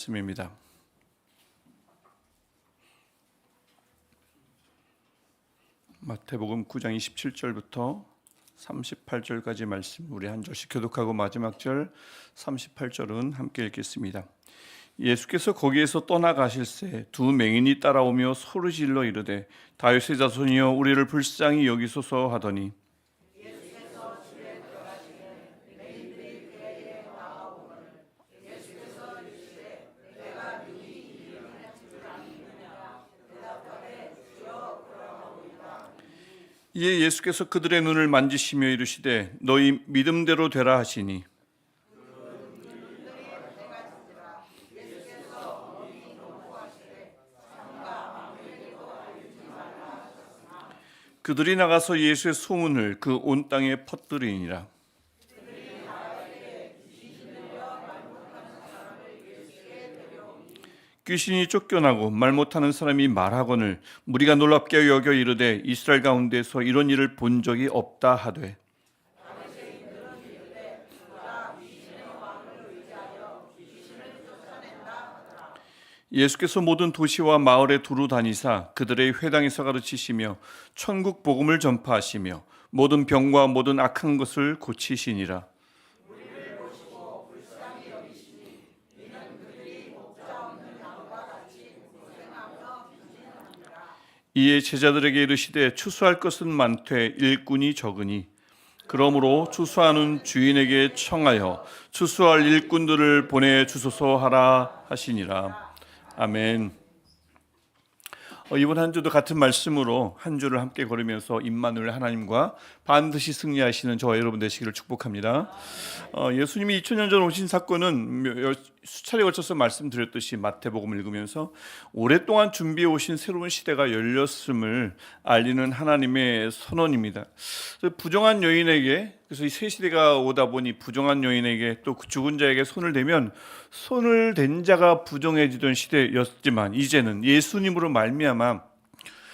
말씀입니다. 마태복음 9장 27절부터 38절까지 말씀 우리 한 절씩 교독하고 마지막 절 38절은 함께 읽겠습니다. 예수께서 거기에서 떠나가실새 두 맹인이 따라오며 소리질러 이르되 다윗의 자손이여 우리를 불쌍히 여기소서 하더니 이에 예수께서 그들의 눈을 만지시며 이르시되 너희 믿음대로 되라 하시니 그들이 나가서 예수의 소문을 그 온 땅에 퍼뜨리니라. 귀신이 쫓겨나고 말 못하는 사람이 말하거늘 무리가 놀랍게 여겨 이르되 이스라엘 가운데서 이런 일을 본 적이 없다 하되 예수께서 모든 도시와 마을에 두루 다니사 그들의 회당에서 가르치시며 천국 복음을 전파하시며 모든 병과 모든 악한 것을 고치시니라. 이에 제자들에게 이르시되 추수할 것은 많되 일꾼이 적으니 그러므로 추수하는 주인에게 청하여 추수할 일꾼들을 보내주소서 하라 하시니라. 아멘. 이번 한 주도 같은 말씀으로 한 주를 함께 걸으면서 임마누엘 하나님과 반드시 승리하시는 저와 여러분 되시기를 축복합니다. 예수님이 2000년 전 오신 사건은 수차례 걸쳐서 말씀드렸듯이 마태복음을 읽으면서 오랫동안 준비해 오신 새로운 시대가 열렸음을 알리는 하나님의 선언입니다. 부정한 여인에게, 그래서 이 새 시대가 오다 보니 부정한 여인에게 또 죽은 자에게 손을 대면 손을 댄 자가 부정해지던 시대였지만 이제는 예수님으로 말미암아,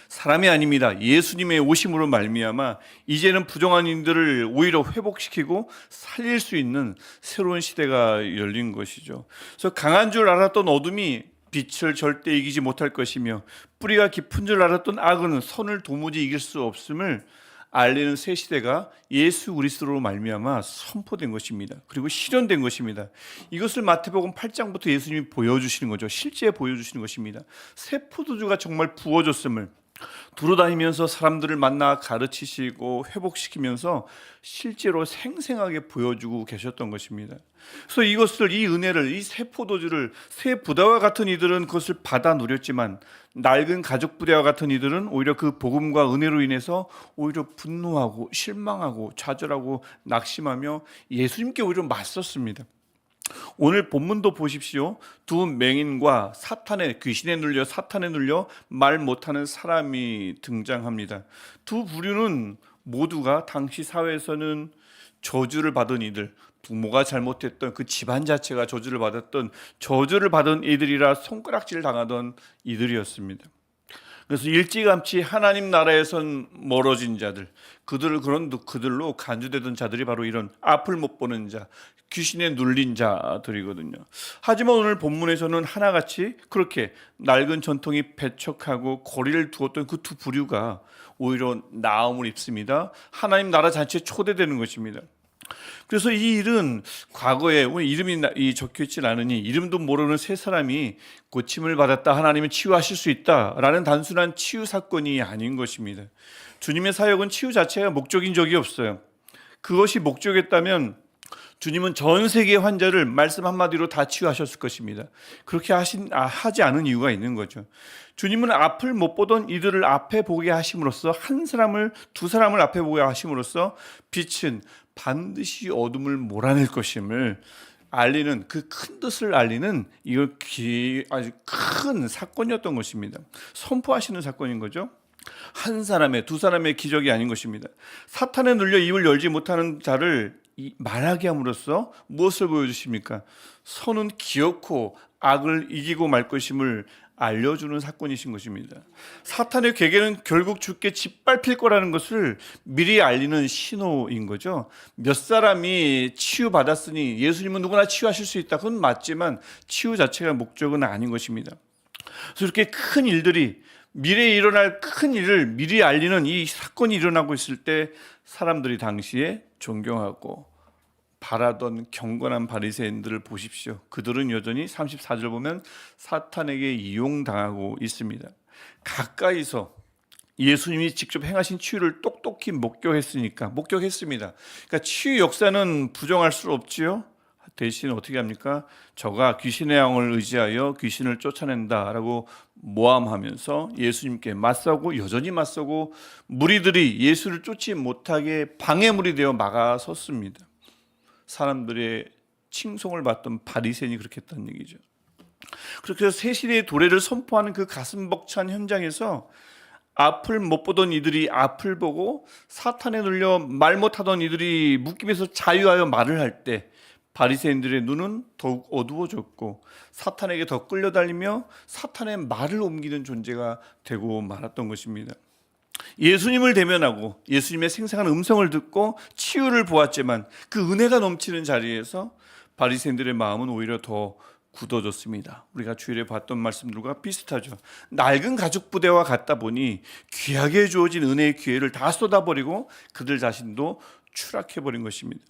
사람이 아닙니다, 예수님의 오심으로 말미암아 이제는 부정한 인들을 오히려 회복시키고 살릴 수 있는 새로운 시대가 열린 것이죠. 그래서 강한 줄 알았던 어둠이 빛을 절대 이기지 못할 것이며 뿌리가 깊은 줄 알았던 악은 선을 도무지 이길 수 없음을 알리는 새 시대가 예수 그리스도로 말미암아 선포된 것입니다. 그리고 실현된 것입니다. 이것을 마태복음 8장부터 예수님이 보여주시는 거죠. 실제 보여주시는 것입니다. 새 포도주가 정말 부어졌음을 두루다니면서 사람들을 만나 가르치시고 회복시키면서 실제로 생생하게 보여주고 계셨던 것입니다. 그래서 이것을, 이 은혜를, 이 새 포도주를, 새 부다와 같은 이들은 그것을 받아 누렸지만 낡은 가죽 부대와 같은 이들은 오히려 그 복음과 은혜로 인해서 오히려 분노하고 실망하고 좌절하고 낙심하며 예수님께 오히려 맞섰습니다. 오늘 본문도 보십시오. 두 맹인과 귀신에 눌려 사탄에 눌려 말 못하는 사람이 등장합니다. 두 부류는 모두가 당시 사회에서는 저주를 받은 이들, 부모가 잘못했던 그 집안 자체가 저주를 받은 이들이라 손가락질 당하던 이들이었습니다. 그래서 일찌감치 하나님 나라에선 멀어진 자들, 그들로 간주되던 자들이 바로 이런 앞을 못 보는 자, 귀신에 눌린 자들이거든요. 하지만 오늘 본문에서는 하나같이 그렇게 낡은 전통이 배척하고 거리를 두었던 그 두 부류가 오히려 나음을 입습니다. 하나님 나라 자체에 초대되는 것입니다. 그래서 이 일은 과거에 이름이 적혀있지 않으니 이름도 모르는 세 사람이 고침을 받았다, 하나님은 치유하실 수 있다라는 단순한 치유 사건이 아닌 것입니다. 주님의 사역은 치유 자체가 목적인 적이 없어요. 그것이 목적이었다면 주님은 전 세계의 환자를 말씀 한마디로 다 치유하셨을 것입니다. 그렇게 하지 않은 이유가 있는 거죠. 주님은 앞을 못 보던 이들을 앞에 보게 하심으로써 두 사람을 앞에 보게 하심으로써 빛은 반드시 어둠을 몰아낼 것임을 알리는, 그 큰 뜻을 알리는 아주 큰 사건이었던 것입니다. 선포하시는 사건인 거죠. 두 사람의 기적이 아닌 것입니다. 사탄에 눌려 입을 열지 못하는 자를 말하게 함으로써 무엇을 보여주십니까? 선은 기어코 악을 이기고 말 것임을 알려주는 사건이신 것입니다. 사탄의 괴계는 결국 죽게 짓밟힐 거라는 것을 미리 알리는 신호인 거죠. 몇 사람이 치유받았으니 예수님은 누구나 치유하실 수 있다. 그건 맞지만 치유 자체가 목적은 아닌 것입니다. 그래서 이렇게 큰 일들이, 미래에 일어날 큰 일을 미리 알리는 이 사건이 일어나고 있을 때 사람들이 당시에 존경하고 바라던 경건한 바리새인들을 보십시오. 그들은 여전히 34절 보면 사탄에게 이용당하고 있습니다. 가까이서 예수님이 직접 행하신 치유를 똑똑히 목격했습니다. 그러니까 치유 역사는 부정할 수 없지요. 대신 어떻게 합니까? 저가 귀신의 영을 의지하여 귀신을 쫓아낸다라고 모함하면서 예수님께 맞서고, 여전히 맞서고, 무리들이 예수를 쫓지 못하게 방해물이 되어 막아섰습니다. 사람들의 칭송을 받던 바리새인이 그렇게 했다는 얘기죠. 그렇게 해서 새 시대의 도래를 선포하는 그 가슴 벅찬 현장에서 앞을 못 보던 이들이 앞을 보고, 사탄에 눌려 말 못하던 이들이 묶임에서 자유하여 말을 할 때 바리새인들의 눈은 더욱 어두워졌고 사탄에게 더 끌려달리며 사탄의 말을 옮기는 존재가 되고 말았던 것입니다. 예수님을 대면하고 예수님의 생생한 음성을 듣고 치유를 보았지만 그 은혜가 넘치는 자리에서 바리새인들의 마음은 오히려 더 굳어졌습니다. 우리가 주일에 봤던 말씀들과 비슷하죠. 낡은 가죽 부대와 같다 보니 귀하게 주어진 은혜의 기회를 다 쏟아버리고 그들 자신도 추락해버린 것입니다.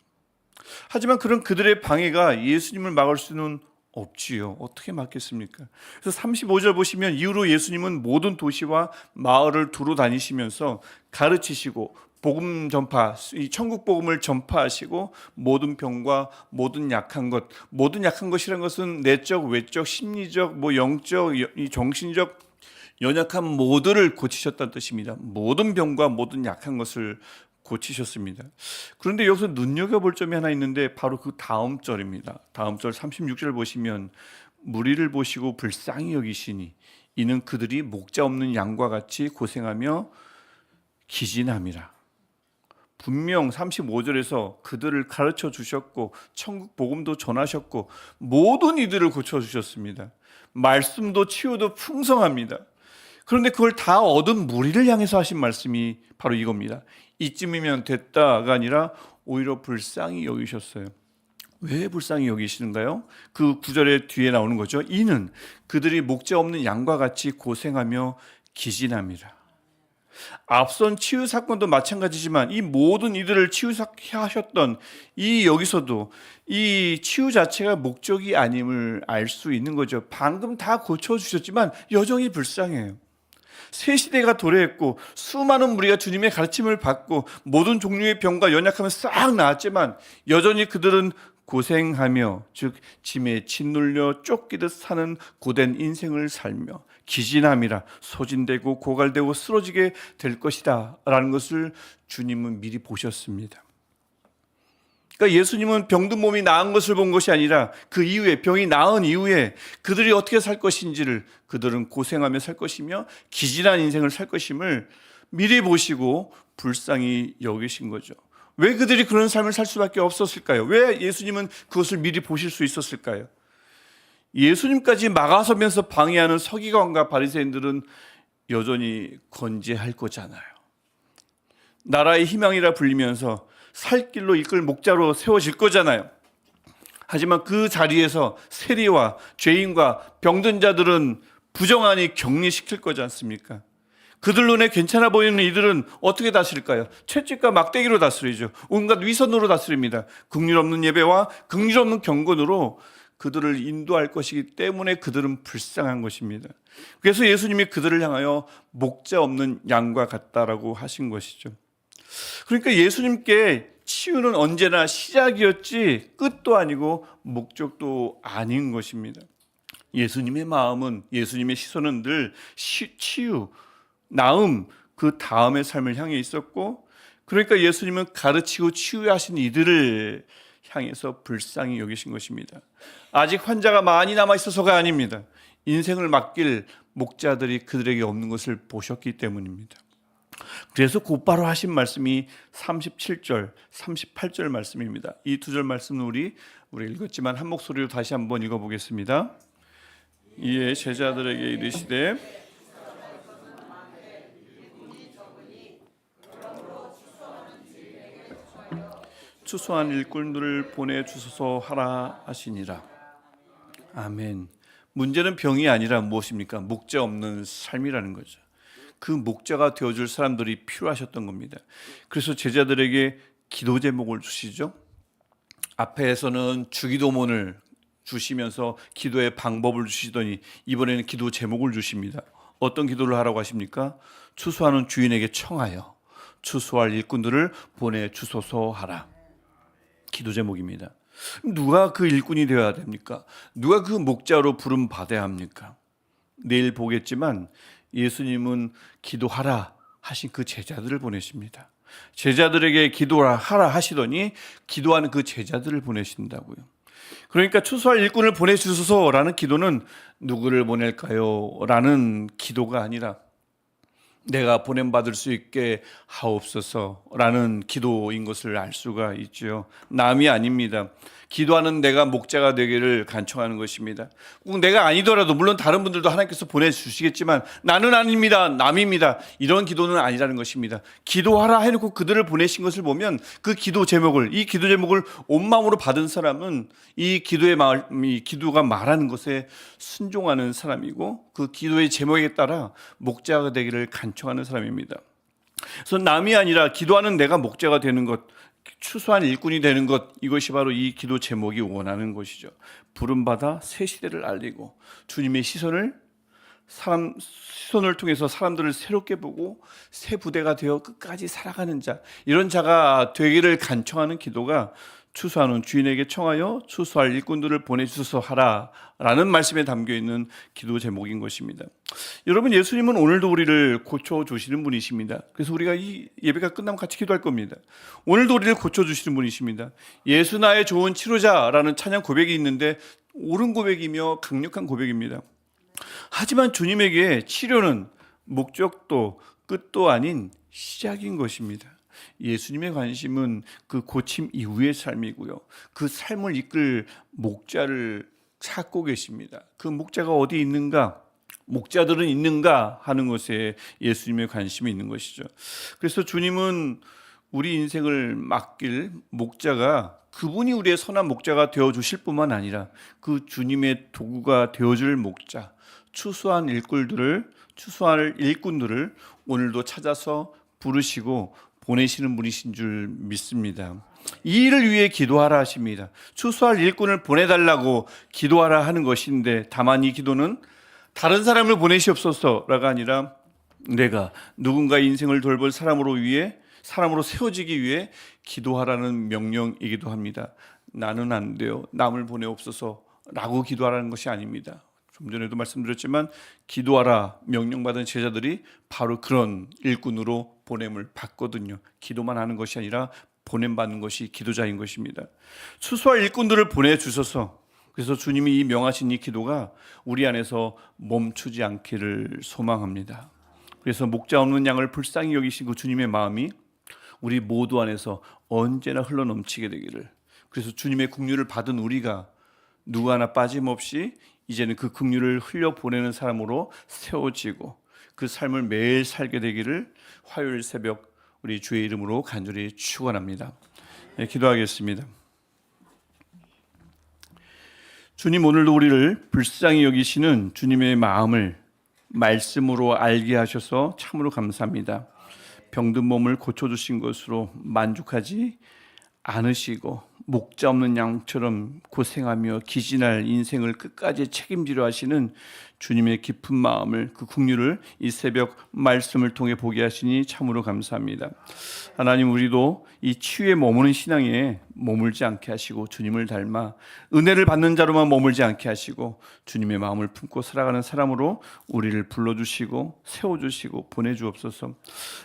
하지만 그런 그들의 방해가 예수님을 막을 수는 없지요. 어떻게 막겠습니까? 그래서 35절 보시면 이후로 예수님은 모든 도시와 마을을 두루 다니시면서 가르치시고 복음 전파, 이 천국 복음을 전파하시고 모든 병과 모든 약한 것이라는 것은 내적, 외적, 심리적, 영적, 이 정신적 연약한 모두를 고치셨다는 뜻입니다. 모든 병과 모든 약한 것을 고치셨습니다. 그런데 여기서 눈여겨볼 점이 하나 있는데 바로 그 다음 절입니다. 다음 절 36절 보시면 무리를 보시고 불쌍히 여기시니 이는 그들이 목자 없는 양과 같이 고생하며 기진함이라. 분명 35절에서 그들을 가르쳐 주셨고 천국 복음도 전하셨고 모든 이들을 고쳐주셨습니다. 말씀도 치유도 풍성합니다. 그런데 그걸 다 얻은 무리를 향해서 하신 말씀이 바로 이겁니다. 이쯤이면 됐다가 아니라 오히려 불쌍히 여기셨어요. 왜 불쌍히 여기시는가요? 그 구절의 뒤에 나오는 거죠. 이는 그들이 목자 없는 양과 같이 고생하며 기진함이라. 앞선 치유 사건도 마찬가지지만 이 모든 이들을 치유하셨던 이 여기서도 이 치유 자체가 목적이 아님을 알 수 있는 거죠. 방금 다 고쳐주셨지만 여전히 불쌍해요. 새 시대가 도래했고 수많은 무리가 주님의 가르침을 받고 모든 종류의 병과 연약함은 싹 나았지만 여전히 그들은 고생하며 즉 짐에 짓눌려 쫓기듯 사는 고된 인생을 살며 기진함이라 소진되고 고갈되고 쓰러지게 될 것이다 라는 것을 주님은 미리 보셨습니다. 그러니까 예수님은 병든 몸이 나은 것을 본 것이 아니라 그 이후에 병이 나은 이후에 그들이 어떻게 살 것인지를, 그들은 고생하며 살 것이며 기진한 인생을 살 것임을 미리 보시고 불쌍히 여기신 거죠. 왜 그들이 그런 삶을 살 수밖에 없었을까요? 왜 예수님은 그것을 미리 보실 수 있었을까요? 예수님까지 막아서면서 방해하는 서기관과 바리새인들은 여전히 건재할 거잖아요. 나라의 희망이라 불리면서 살 길로 이끌 목자로 세워질 거잖아요. 하지만 그 자리에서 세리와 죄인과 병든 자들은 부정하니 격리시킬 거지 않습니까? 그들 눈에 괜찮아 보이는 이들은 어떻게 다스릴까요? 채찍과 막대기로 다스리죠. 온갖 위선으로 다스립니다. 긍휼 없는 예배와 긍휼 없는 경건으로 그들을 인도할 것이기 때문에 그들은 불쌍한 것입니다. 그래서 예수님이 그들을 향하여 목자 없는 양과 같다라고 하신 것이죠. 그러니까 예수님께 치유는 언제나 시작이었지 끝도 아니고 목적도 아닌 것입니다. 예수님의 마음은, 예수님의 시선은 늘 치유, 나음, 그 다음의 삶을 향해 있었고, 그러니까 예수님은 가르치고 치유하신 이들을 향해서 불쌍히 여기신 것입니다. 아직 환자가 많이 남아있어서가 아닙니다. 인생을 맡길 목자들이 그들에게 없는 것을 보셨기 때문입니다. 그래서 곧바로 하신 말씀이 37절, 38절 말씀입니다. 이 두 절 말씀은 우리 읽었지만 한 목소리로 다시 한번 읽어보겠습니다. 이에 제자들에게 이르시되 추수한 일꾼들을 보내주소서 하라 하시니라. 아멘. 문제는 병이 아니라 무엇입니까? 목자 없는 삶이라는 거죠. 그 목자가 되어줄 사람들이 필요하셨던 겁니다. 그래서 제자들에게 기도 제목을 주시죠. 앞에서는 주기도문을 주시면서 기도의 방법을 주시더니 이번에는 기도 제목을 주십니다. 어떤 기도를 하라고 하십니까? 추수하는 주인에게 청하여 추수할 일꾼들을 보내주소서 하라. 기도 제목입니다. 누가 그 일꾼이 되어야 됩니까? 누가 그 목자로 부름 받아야 합니까? 내일 보겠지만 예수님은 기도하라 하신 그 제자들을 보내십니다. 제자들에게 기도하라 하시더니 기도하는 그 제자들을 보내신다고요. 그러니까 추수할 일꾼을 보내주소서라는 기도는 누구를 보낼까요? 라는 기도가 아니라 내가 보냄받을 수 있게 하옵소서라는 기도인 것을 알 수가 있죠. 남이 아닙니다. 기도하는 내가 목자가 되기를 간청하는 것입니다. 꼭 내가 아니더라도 물론 다른 분들도 하나님께서 보내주시겠지만 나는 아닙니다. 남입니다. 이런 기도는 아니라는 것입니다. 기도하라 해놓고 그들을 보내신 것을 보면 그 기도 제목을 이 기도 제목을 온 마음으로 받은 사람은 이 기도가 말하는 것에 순종하는 사람이고 그 기도의 제목에 따라 목자가 되기를 간청하는 사람입니다. 그래서 남이 아니라 기도하는 내가 목자가 되는 것, 추수한 일꾼이 되는 것, 이것이 바로 이 기도 제목이 원하는 것이죠. 부름받아 새 시대를 알리고 주님의 시선을 통해서 사람들을 새롭게 보고 새 부대가 되어 끝까지 살아가는 자, 이런 자가 되기를 간청하는 기도가 추수하는 주인에게 청하여 추수할 일꾼들을 보내주소서 하라라는 말씀에 담겨있는 기도 제목인 것입니다. 여러분, 예수님은 오늘도 우리를 고쳐주시는 분이십니다. 그래서 우리가 이 예배가 끝나면 같이 기도할 겁니다. 오늘도 우리를 고쳐주시는 분이십니다. 예수 나의 좋은 치료자라는 찬양 고백이 있는데 옳은 고백이며 강력한 고백입니다. 하지만 주님에게 치료는 목적도 끝도 아닌 시작인 것입니다. 예수님의 관심은 그 고침 이후의 삶이고요. 그 삶을 이끌 목자를 찾고 계십니다. 그 목자가 어디 있는가? 목자들은 있는가 하는 것에 예수님의 관심이 있는 것이죠. 그래서 주님은 우리 인생을 맡길 목자가 그분이 우리의 선한 목자가 되어주실 뿐만 아니라 그 주님의 도구가 되어줄 목자, 추수할 일꾼들을 오늘도 찾아서 부르시고 보내시는 분이신 줄 믿습니다. 이 일을 위해 기도하라 하십니다. 추수할 일꾼을 보내달라고 기도하라 하는 것인데 다만 이 기도는 다른 사람을 보내시옵소서라가 아니라 내가 누군가의 인생을 돌볼 사람으로 세워지기 위해 기도하라는 명령이기도 합니다. 나는 안 돼요. 남을 보내옵소서라고 기도하라는 것이 아닙니다. 좀 전에도 말씀드렸지만 기도하라 명령받은 제자들이 바로 그런 일꾼으로 보냄을 받거든요. 기도만 하는 것이 아니라 보냄받는 것이 기도자인 것입니다. 추수할 일꾼들을 보내주셔서 그래서 주님이 이 명하신 이 기도가 우리 안에서 멈추지 않기를 소망합니다. 그래서 목자 없는 양을 불쌍히 여기신 그 주님의 마음이 우리 모두 안에서 언제나 흘러넘치게 되기를, 그래서 주님의 긍휼을 받은 우리가 누구 하나 빠짐없이 이제는 그 긍휼을 흘려보내는 사람으로 세워지고 그 삶을 매일 살게 되기를 화요일 새벽 우리 주의 이름으로 간절히 축원합니다. 네, 기도하겠습니다. 주님, 오늘도 우리를 불쌍히 여기시는 주님의 마음을 말씀으로 알게 하셔서 참으로 감사합니다. 병든 몸을 고쳐주신 것으로 만족하지 않으시고 목자 없는 양처럼 고생하며 기진할 인생을 끝까지 책임지려 하시는 주님의 깊은 마음을, 그 긍휼을 이 새벽 말씀을 통해 보게 하시니 참으로 감사합니다. 하나님, 우리도 이 치유에 머무는 신앙에 머물지 않게 하시고 주님을 닮아 은혜를 받는 자로만 머물지 않게 하시고 주님의 마음을 품고 살아가는 사람으로 우리를 불러주시고 세워주시고 보내주옵소서.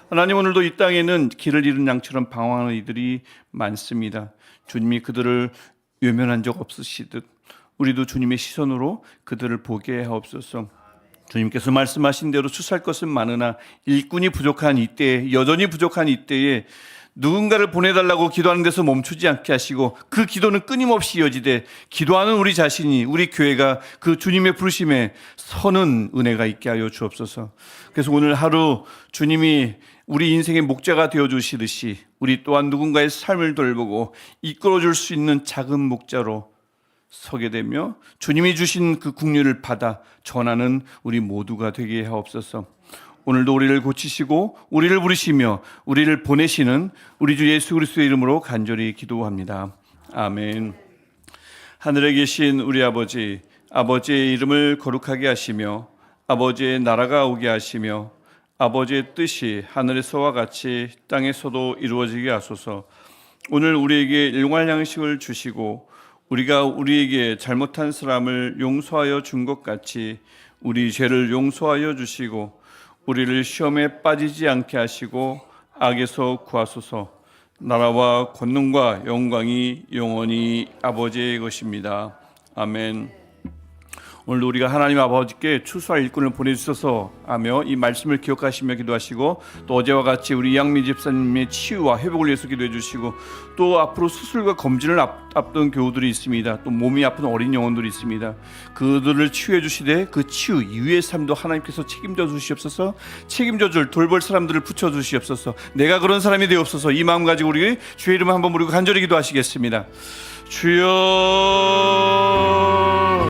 하나님, 오늘도 이 땅에는 길을 잃은 양처럼 방황하는 이들이 많습니다. 주님이 그들을 외면한 적 없으시듯 우리도 주님의 시선으로 그들을 보게 하옵소서. 주님께서 말씀하신 대로 추수할 것은 많으나 일꾼이 부족한 이때에, 여전히 부족한 이때에 누군가를 보내달라고 기도하는 데서 멈추지 않게 하시고 그 기도는 끊임없이 이어지되 기도하는 우리 자신이, 우리 교회가 그 주님의 부르심에 서는 은혜가 있게 하여 주옵소서. 그래서 오늘 하루 주님이 우리 인생의 목자가 되어주시듯이 우리 또한 누군가의 삶을 돌보고 이끌어줄 수 있는 작은 목자로 서게 되며 주님이 주신 그 국류를 받아 전하는 우리 모두가 되게 하옵소서. 오늘도 우리를 고치시고 우리를 부르시며 우리를 보내시는 우리 주 예수 그리스도의 이름으로 간절히 기도합니다. 아멘. 하늘에 계신 우리 아버지, 아버지의 이름을 거룩하게 하시며 아버지의 나라가 오게 하시며 아버지의 뜻이 하늘에서와 같이 땅에서도 이루어지게 하소서. 오늘 우리에게 일용할 양식을 주시고 우리가 우리에게 잘못한 사람을 용서하여 준 것 같이 우리 죄를 용서하여 주시고 우리를 시험에 빠지지 않게 하시고 악에서 구하소서. 나라와 권능과 영광이 영원히 아버지의 것입니다. 아멘. 오늘도 우리가 하나님 아버지께 추수할 일꾼을 보내주셔서 하며 이 말씀을 기억하시며 기도하시고 또 어제와 같이 우리 이양미 집사님의 치유와 회복을 위해서 기도해 주시고 또 앞으로 수술과 검진을 앞둔 교우들이 있습니다. 또 몸이 아픈 어린 영혼들이 있습니다. 그들을 치유해 주시되 그 치유 이후의 삶도 하나님께서 책임져 주시옵소서. 책임져 줄 돌볼 사람들을 붙여 주시옵소서. 내가 그런 사람이 되옵소서. 이 마음 가지고 우리 주의 이름 한번 부르고 간절히 기도하시겠습니다. 주여